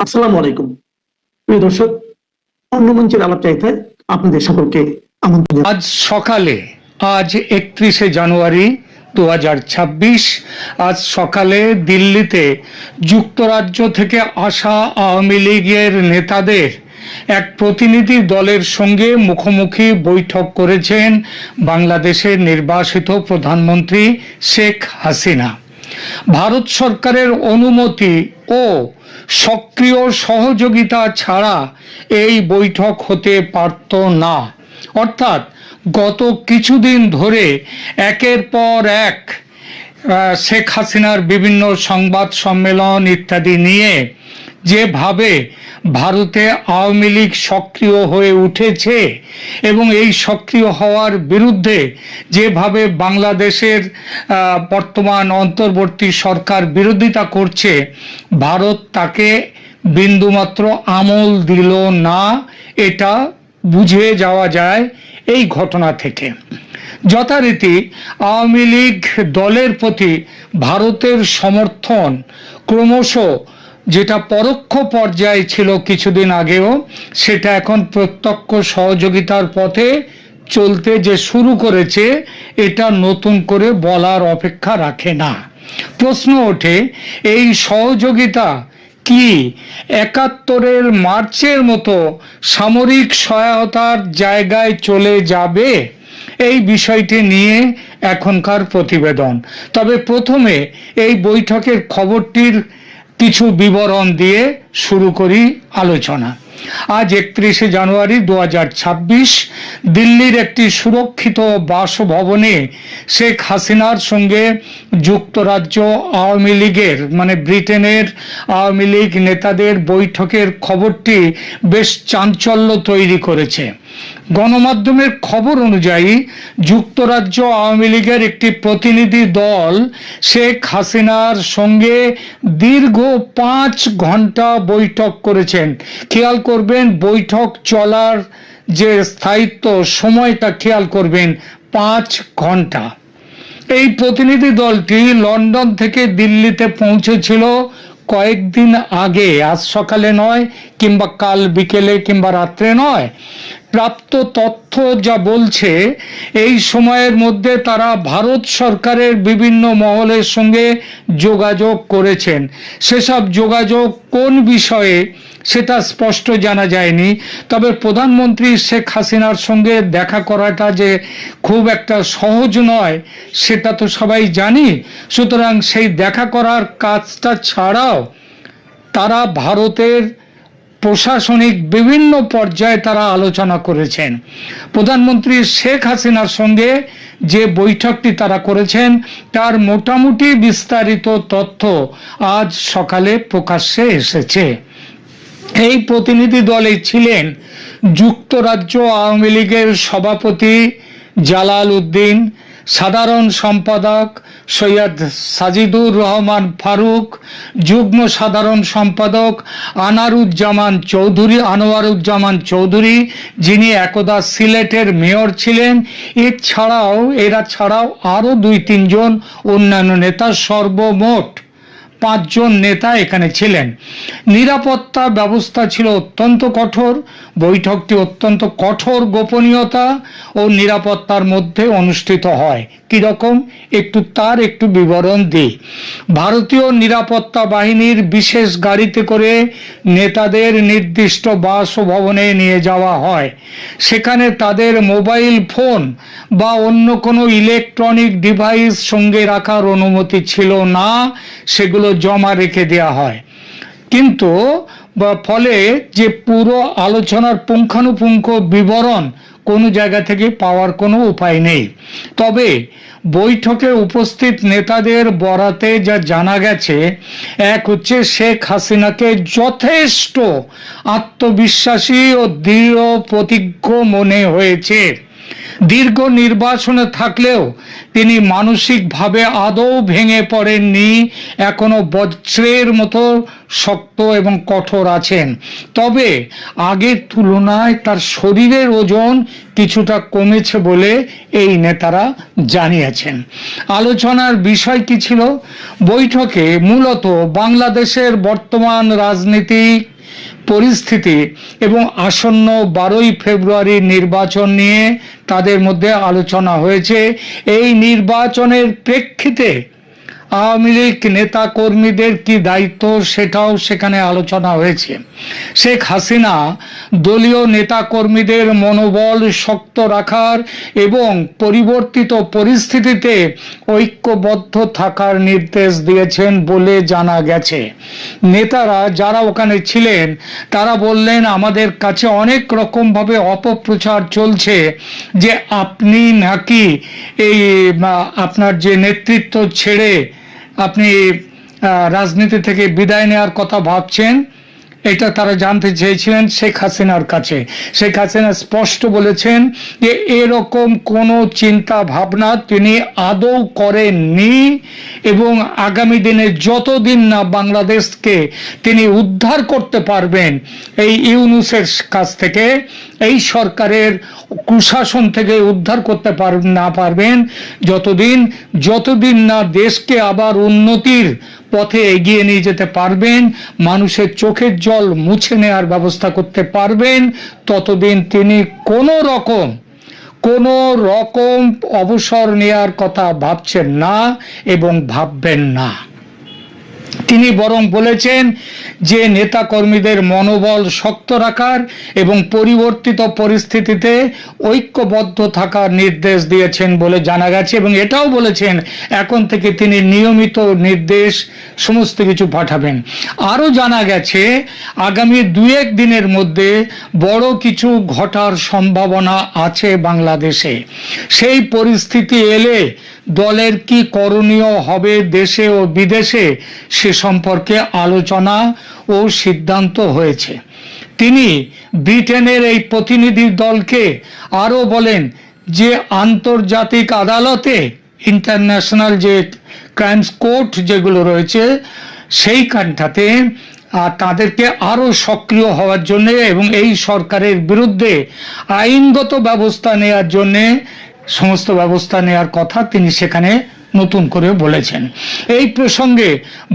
আসসালামু আলাইকুম প্রিয় দর্শক, অন্য মঞ্চের আলাপ চাইতে আপনাদের সকলকে আমন্ত্রণ। আজ সকালে, আজ 31শে জানুয়ারি 2026, আজ সকালে দিল্লিতে যুক্তরাজ্য থেকে আসা আওয়ামী লীগের নেতাদের এক প্রতিনিধি দলের সঙ্গে মুখোমুখি বৈঠক করেছেন বাংলাদেশের নির্বাসিত প্রধানমন্ত্রী শেখ হাসিনা। ভারত সরকারের অনুমতি ও সক্রিয় সহযোগিতা ছাড়া এই বৈঠক হতে পারত না। অর্থাৎ গত কিছুদিন ধরে একের পর এক শেখ হাসিনার বিভিন্ন সংবাদ সম্মেলন ইত্যাদি নিয়ে যেভাবে ভারতে আওয়ামী লীগ সক্রিয় হয়ে উঠেছে এবং এই সক্রিয় হওয়ার বিরুদ্ধে যেভাবে বাংলাদেশের বর্তমান অন্তর্বর্তী সরকার বিরোধিতা করছে, ভারত তাকে বিন্দুমাত্র আমল দিল না, এটা বুঝে যাওয়া যায় এই ঘটনা থেকে। যথারীতি আওয়ামী লীগ দলের প্রতি ভারতের সমর্থন ক্রমশ, যেটা পরোক্ষ পর্যায়ে ছিল কিছুদিন আগেও, সেটা এখন প্রত্যক্ষ সহযোগিতার পথে চলতে যে শুরু করেছে, এটা নতুন করে বলার অপেক্ষা রাখে না। প্রশ্ন ওঠে, এই সহযোগিতা কি 71-এর মার্চের মতো সামরিক সহায়তার জায়গায় চলে যাবে? এই বিষয়টি নিয়ে এখনকার প্রতিবেদন। তবে প্রথমে এই বৈঠকের খবরটির কিছু বিবরণ দিয়ে শুরু করি আলোচনা। আজ 31শে জানুয়ারি 2026 দিল্লির একটি সুরক্ষিত বাসভবনে শেখ হাসিনার সঙ্গে যুক্তরাজ্য আওয়ামী লীগের ব্রিটেনের আওয়ামী লীগ নেতাদের বৈঠকের খবরটি বেশ চাঞ্চল্য তৈরি করেছে। গণমাধ্যমের খবর অনুযায়ী যুক্তরাজ্য আওয়ামী লীগের একটি প্রতিনিধি দল শেখ হাসিনার সঙ্গে দীর্ঘ 5 ঘন্টা বৈঠক করেছেন। খেয়াল করবেন, বৈঠক চলার যে স্থায়িত্ব সময়টা খেয়াল করবেন, 5 ঘন্টা। এই প্রতিনিধি দলটি লন্ডন থেকে দিল্লিতে পৌঁছেছিল কয়েকদিন আগে, আজ সকালে নয়, কিংবা কাল বিকেলে কিংবা রাত্রে নয়। প্রাপ্ত তথ্য যা বলছে, এই সময়ের মধ্যে তারা ভারত সরকারের বিভিন্ন মহলের সঙ্গে যোগাযোগ করেছেন। সেসব যোগাযোগ কোন বিষয়ে সেটা স্পষ্ট জানা যায়নি। তবে প্রধানমন্ত্রী শেখ হাসিনার সঙ্গে দেখা করাটা যে খুব একটা সহজ নয়, সেটা তো সবাই জানি। সুতরাং সেই দেখা করার কাজটা ছাড়াও তারা ভারতের প্রশাসনিক বিভিন্ন পর্যায়ে তারা আলোচনা করেছেন। প্রধানমন্ত্রী শেখ হাসিনার সঙ্গে যে বৈঠকটি তারা করেছেন, তার মোটামুটি বিস্তারিত তথ্য আজ সকালে প্রকাশ্যে এসেছে। এই প্রতিনিধি দলে ছিলেন যুক্তরাজ্য আওয়ামী লীগের সভাপতি জালাল উদ্দিন, সাধারণ সম্পাদক সৈয়দ সাজিদুর রহমান ফারুক, যুগ্ম সাধারণ সম্পাদক আনোয়ারুজ্জামান চৌধুরী, যিনি একদা সিলেটের মেয়র ছিলেন। এরা ছাড়াও আরো 2-3 জন অন্যান্য নেতা, সর্বমোট 5 জন নেতা এখানে ছিলেন। নিরাপত্তা ব্যবস্থা ছিল অত্যন্ত কঠোর। বৈঠকটি অত্যন্ত কঠোর গোপনীয়তা ও নিরাপত্তার মধ্যে অনুষ্ঠিত হয়। কিরকম, তার একটু বিবরণ দিই। ভারতীয় নিরাপত্তা বাহিনীর বিশেষ গাড়িতে করে নেতাদের নির্দিষ্ট বাসভবনে নিয়ে যাওয়া হয়। সেখানে তাদের মোবাইল ফোন বা অন্য কোনো ইলেকট্রনিক ডিভাইস সঙ্গে রাখার অনুমতি ছিল না, সেগুলো জমা রেখে দেওয়া হয়। কিন্তু ফলে যে পুরো আলোচনার পুঙ্খানুপুঙ্খ বিবরণ কোনো জায়গা থেকে পাওয়ার কোনো উপায় নেই। তবে বৈঠকে উপস্থিত নেতাদের বরাতে যা জানা গেছে, এক হচ্ছে শেখ হাসিনাকে যথেষ্ট আত্মবিশ্বাসী ও দৃঢ় প্রতিজ্ঞ মনে হয়েছে। দীর্ঘ নির্বাচনে থাকলেও তিনি মানসিকভাবে আদৌ ভেঙে পড়েননি, এখনো বজ্রের মতো শক্ত এবং কঠোর আছেন। তবে আগের তুলনায় তার শরীরের ওজন কিছুটা কমেছে বলে এই নেতারা জানিয়েছেন। আলোচনার বিষয় কি ছিল? বৈঠকে মূলত বাংলাদেশের বর্তমান রাজনীতিক পরিস্থিতি এবং আসন্ন 12ই ফেব্রুয়ারি নির্বাচন নিয়ে তাদের মধ্যে আলোচনা হয়েছে। এই নির্বাচনের প্রেক্ষিতে আওয়ামী লীগ নেতা কর্মীদের কি দায়িত্ব সেটাও সেখানে আলোচনা হয়েছে। শেখ হাসিনা দলীয় নেতা কর্মীদের মনোবল শক্ত রাখার এবং পরিবর্তিত পরিস্থিতিতে ঐক্যবদ্ধ থাকার নির্দেশ দিয়েছেন বলে জানা গেছে। নেতারা যারা ওখানে ছিলেন তারা বললেন, আমাদের কাছে অনেক রকমভাবে অপপ্রচার চলছে যে আপনি নাকি এই আপনার যে নেতৃত্ব ছেড়ে আপনি রাজনীতি থেকে বিদায় নেওয়ার কথা ভাবছেন। এটা তারা জানতে চেয়েছিলেন শেখ হাসিনার কাছে। শেখ হাসিনা স্পষ্ট বলেছেন যে এরকম কোনো চিন্তা ভাবনা তিনি আদৌ করেননি এবং আগামী দিনে যতদিন না বাংলাদেশকে তিনি উদ্ধার করতে পারবেন এই ইউনূসের কাছ থেকে, এই সরকারের কুশাসন থেকে উদ্ধার করতে না পারবেন, যতদিন না দেশকে আবার উন্নতির পথে এগিয়ে নিয়ে যেতে পারবেন, মানুষের চোখের জল মুছে নেওয়ার ব্যবস্থা করতে পারবেন, ততদিন তিনি কোনো রকম অবসর নেওয়ার কথা ভাবছেন না এবং ভাববেন না। তিনি বরং বলেছেন যে নেতা কর্মীদের মনোবল শক্ত রাখার এবং পরিবর্তিত পরিস্থিতিতে ঐক্যবদ্ধ থাকার নির্দেশ দিয়েছেন বলে জানা গেছে এবং এটাও বলেছেন এখন থেকে তিনি নিয়মিত নির্দেশ সমস্ত কিছু পাঠাবেন। আরও জানা গেছে আগামী 2-1 দিনের মধ্যে বড় কিছু ঘটার সম্ভাবনা আছে বাংলাদেশে। সেই পরিস্থিতি এলে দলের কি করণীয় হবে দেশে ও বিদেশে সে সম্পর্কে আলোচনা ও সিদ্ধান্ত হয়েছে। তিনি ব্রিটেনের এই প্রতিনিধি দলকে আরও বলেন যে আন্তর্জাতিক আদালতে, ইন্টারন্যাশনাল যে ক্রাইমস কোর্ট যেগুলো রয়েছে সেইখানটাতে তাদেরকে আরও সক্রিয় হওয়ার জন্য এবং এই সরকারের বিরুদ্ধে আইনগত ব্যবস্থা নেওয়ার জন্যে সমস্ত ব্যবস্থা নেওয়ার কথা তিনি সেখানে নতুন করে বলেছেন। এই প্রসঙ্গে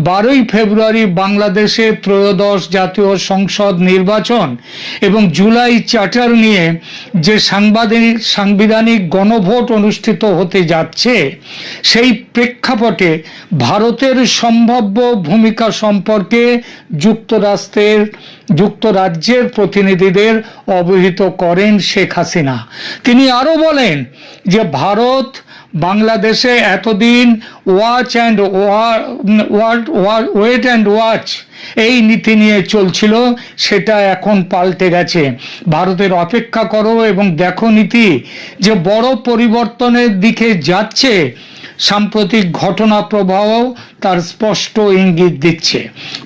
12ই ফেব্রুয়ারি বাংলাদেশে ত্রয়োদশ জাতীয় সংসদ নির্বাচন এবং জুলাই চার্টার নিয়ে যে সাংবিধানিক গণভোট অনুষ্ঠিত হতে যাচ্ছে সেই প্রেক্ষাপটে ভারতের সম্ভাব্য ভূমিকা সম্পর্কে যুক্তরাজ্যের প্রতিনিধিদের অবহিত করেন শেখ হাসিনা। তিনি আরও বলেন যে ভারত বাংলাদেশে এতদিন ওয়েট অ্যান্ড ওয়াচ এই নীতি নিয়ে চলছিল, সেটা এখন পাল্টে গেছে। ভারতের অপেক্ষা করো এবং দেখো নীতি যে বড় পরিবর্তনের দিকে যাচ্ছে। সাম্প্রতিক ঘটনা প্রবাহ তার স্পষ্ট ইঙ্গিত দিচ্ছে।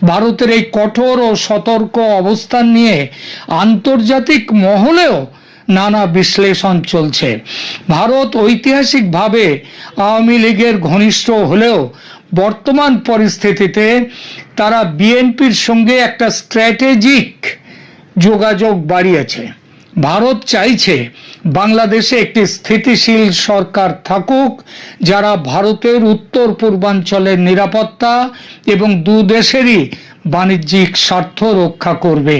ভারতের এই কঠোর ও সতর্ক অবস্থান নিয়ে আন্তর্জাতিক মহলেও নানা বিশ্লেষণ চলছে। ভারত ঐতিহাসিকভাবে আওয়ামী লীগের ঘনিষ্ঠ হলেও বর্তমান পরিস্থিতিতে তারা বিএনপির সঙ্গে একটা স্ট্র্যাটেজিক যোগাযোগ বাড়িয়েছে। ভারত চাইছে বাংলাদেশে একটি স্থিতিশীল সরকার থাকুক যারা ভারতের উত্তর পূর্বাঞ্চলের নিরাপত্তা এবং দুদেশেরই বাণিজ্যিক স্বার্থ রক্ষা করবে।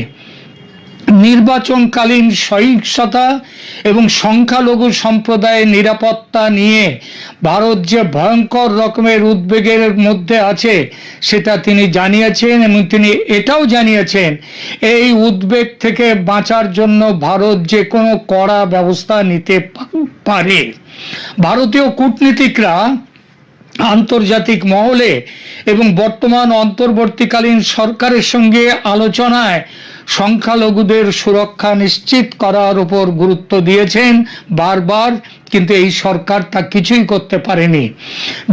নির্বাচনকালীন সহিংসতা এবং সংখ্যালঘু সম্প্রদায়ের নিরাপত্তা নিয়ে ভারত যে ভয়ঙ্কর রকমের উদ্বেগের মধ্যে আছে সেটা তিনি জানিয়েছেন এবং তিনি এটাও জানিয়েছেন এই উদ্বেগ থেকে বাঁচার জন্য ভারত যে কোনো কড়া ব্যবস্থা নিতে পারে। ভারতীয় কূটনীতিকরা আন্তর্জাতিক মহলে এবং বর্তমান অন্তর্বর্তীকালীন সরকারের সঙ্গে আলোচনায় সংখ্যালঘুদের সুরক্ষা নিশ্চিত করার উপর গুরুত্ব দিয়েছেন বারবার, কিন্তু এই সরকার তা কিছুই করতে পারেনি।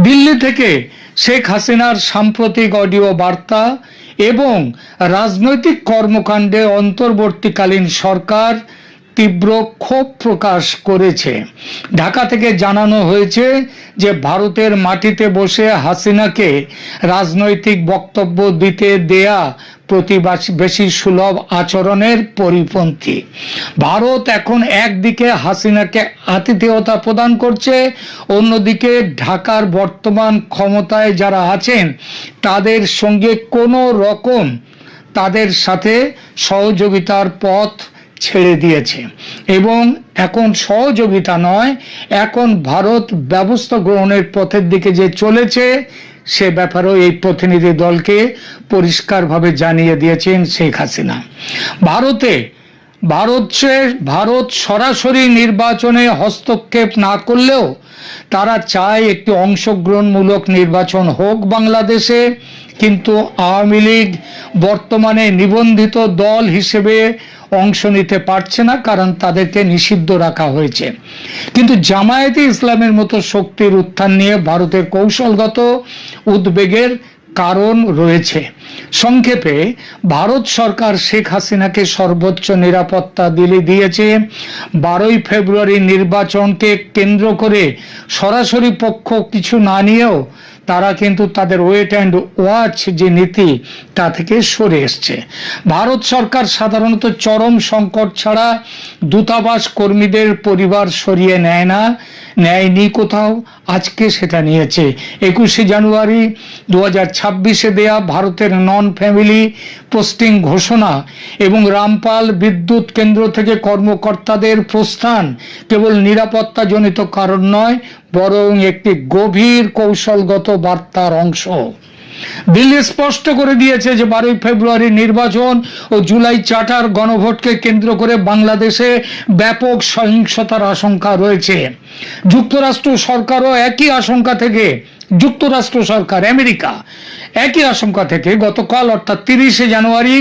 দিল্লি থেকে শেখ হাসিনার সাম্প্রতিক অডিও বার্তা এবং রাজনৈতিক কর্মকাণ্ডে অন্তর্বর্তীকালীন সরকার তীব্র ক্ষোভ প্রকাশ করেছে। ঢাকা থেকে জানানো হয়েছে যে ভারতের মাটিতে বসে হাসিনাকে রাজনৈতিক বক্তব্য দিতে দেয়া প্রতিবেশী সুলভ আচরণের পরিপন্থী। ভারত এখন একদিকে হাসিনাকে আতিথেয়তা প্রদান করছে, অন্যদিকে ঢাকার বর্তমান ক্ষমতায় যারা আছেন তাদের সঙ্গে কোনো রকম তাদের সাথে সহযোগিতার পথ ছেড়ে দিয়েছে এবং এখন সহযোগিতা নয়, এখন ভারত ব্যবস্থা গ্রহণের পথের দিকে যে চলেছে সে ব্যাপারেও এই প্রতিনিধি দলকে পরিষ্কারভাবে জানিয়ে দিয়েছেন শেখ হাসিনা। ভারত সরাসরি নির্বাচনে হস্তক্ষেপ না করলেও তারা চায় একটি অংশগ্রহণমূলক নির্বাচন হোক বাংলাদেশে, কিন্তু আওয়ামী লীগ বর্তমানে নিবন্ধিত দল হিসেবে অংশ নিতে পারছে না, কারণ তাদেরকে নিষিদ্ধ রাখা হয়েছে। কিন্তু জামায়াতে ইসলামের মতো শক্তির উত্থান নিয়ে ভারতের কৌশলগত উদ্বেগের কারণ রয়েছে। সংক্ষেপে, ভারত সরকার শেখ হাসিনাকে সর্বোচ্চ নিরাপত্তা দিয়েছে। 12ই ফেব্রুয়ারি নির্বাচনকে কেন্দ্র করে সরাসরি পক্ষ কিছু না নিয়েও তারা কিন্তু তাদের ওয়েট অ্যান্ড ওয়াচ যে নীতি তা থেকে সরে এসছে। ভারত সরকার সাধারণত চরম সংকট ছাড়া দূতাবাস কর্মীদের পরিবার সরিয়ে নেয়নি কোথাও, আজকে সেটা নিয়েছে। 21শে জানুয়ারি 2026-এ দেয়া ভারতের নন ফ্যামিলি পোস্টিং ঘোষণা এবং রামপাল বিদ্যুৎ কেন্দ্র থেকে কর্মকর্তাদের প্রস্থান কেবল নিরাপত্তাজনিত কারণ নয়, বরং একটি গভীর কৌশলগত বার্তার অংশ। দিল্লি স্পষ্ট করে দিয়েছে যে 12ই ফেব্রুয়ারি নির্বাচন ও জুলাই চার্টার গণভোটকে কেন্দ্র করে বাংলাদেশে ব্যাপক সহিংসতার আশঙ্কা রয়েছে। যুক্তরাষ্ট্র সরকারও একই আশঙ্কা থেকে আমেরিকা একই আশঙ্কা থেকে গতকাল অর্থাৎ 30শে জানুয়ারি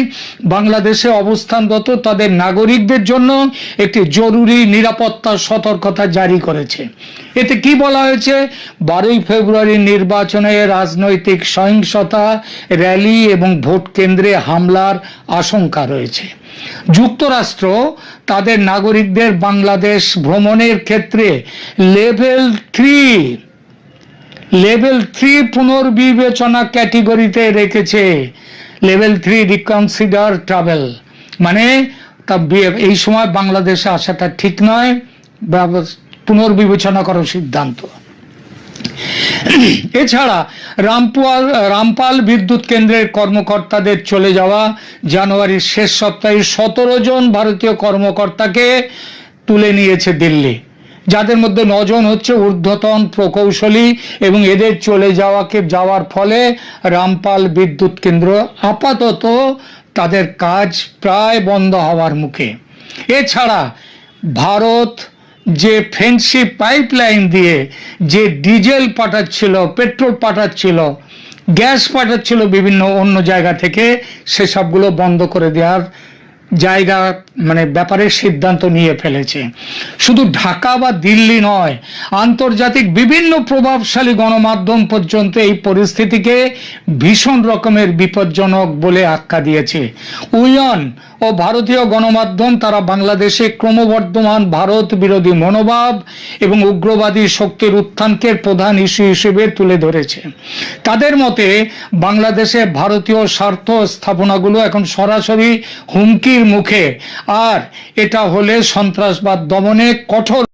বাংলাদেশে অবস্থানরত তাদের নাগরিকদের জন্য একটি জরুরি নিরাপত্তা সতর্কতা জারি করেছে। এতে কি বলা হয়েছে? 12ই ফেব্রুয়ারি নির্বাচনে রাজনৈতিক সহিংসতা, র্যালি এবং ভোট কেন্দ্রে হামলার আশঙ্কা রয়েছে। যুক্তরাষ্ট্র তাদের নাগরিকদের বাংলাদেশ ভ্রমণের ক্ষেত্রে লেভেল 3 পুনর্বিবেচনা ক্যাটেগরিতে রেখেছে। লেভেল 3 রিকনসিডার ট্রাভেল, মানে এই সময় বাংলাদেশে আসাটা ঠিক নয়, পুনর্বিবেচনা করার সিদ্ধান্ত। এছাড়া রামপাল বিদ্যুৎ কেন্দ্রের কর্মকর্তাদের চলে যাওয়া জানুয়ারির শেষ সপ্তাহে 17 জন ভারতীয় কর্মকর্তাকে তুলে নিয়েছে দিল্লি, যাদের মধ্যে 9 জন হচ্ছে ঊর্ধ্বতন প্রকৌশলী এবং এদের চলে যাওয়ার ফলে রামপাল বিদ্যুৎ কেন্দ্র আপাতত তাদের কাজ প্রায় বন্ধ হওয়ার মুখে। এছাড়া ভারত যে ফেন্সি পাইপলাইন দিয়ে যে ডিজেল পাঠাচ্ছিল, পেট্রোল পাঠাচ্ছিল, গ্যাস পাঠাচ্ছিল বিভিন্ন অন্য জায়গা থেকে, সেসবগুলো বন্ধ করে দেওয়ার ব্যাপারে সিদ্ধান্ত নিয়ে ফেলেছে। শুধু ঢাকা বা দিল্লি নয়, আন্তর্জাতিক বিভিন্ন প্রভাবশালী গণমাধ্যম পর্যন্ত এই পরিস্থিতিকে ভীষণ রকমের বিপজ্জনক বলে আখ্যা দিয়েছে। উইয়ন ও ভারতীয় গণমাধ্যম তারা বাংলাদেশে ক্রমবর্ধমান ভারত বিরোধী মনোভাব এবং উগ্রবাদী শক্তির উত্থানকে প্রধান ইস্যু হিসেবে তুলে ধরেছে। তাদের মতে বাংলাদেশে ভারতীয় স্বার্থ স্থাপনাগুলো এখন সরাসরি হুমকির মুখে, আর এটা হলে সন্ত্রাসবাদ দমনে কঠোর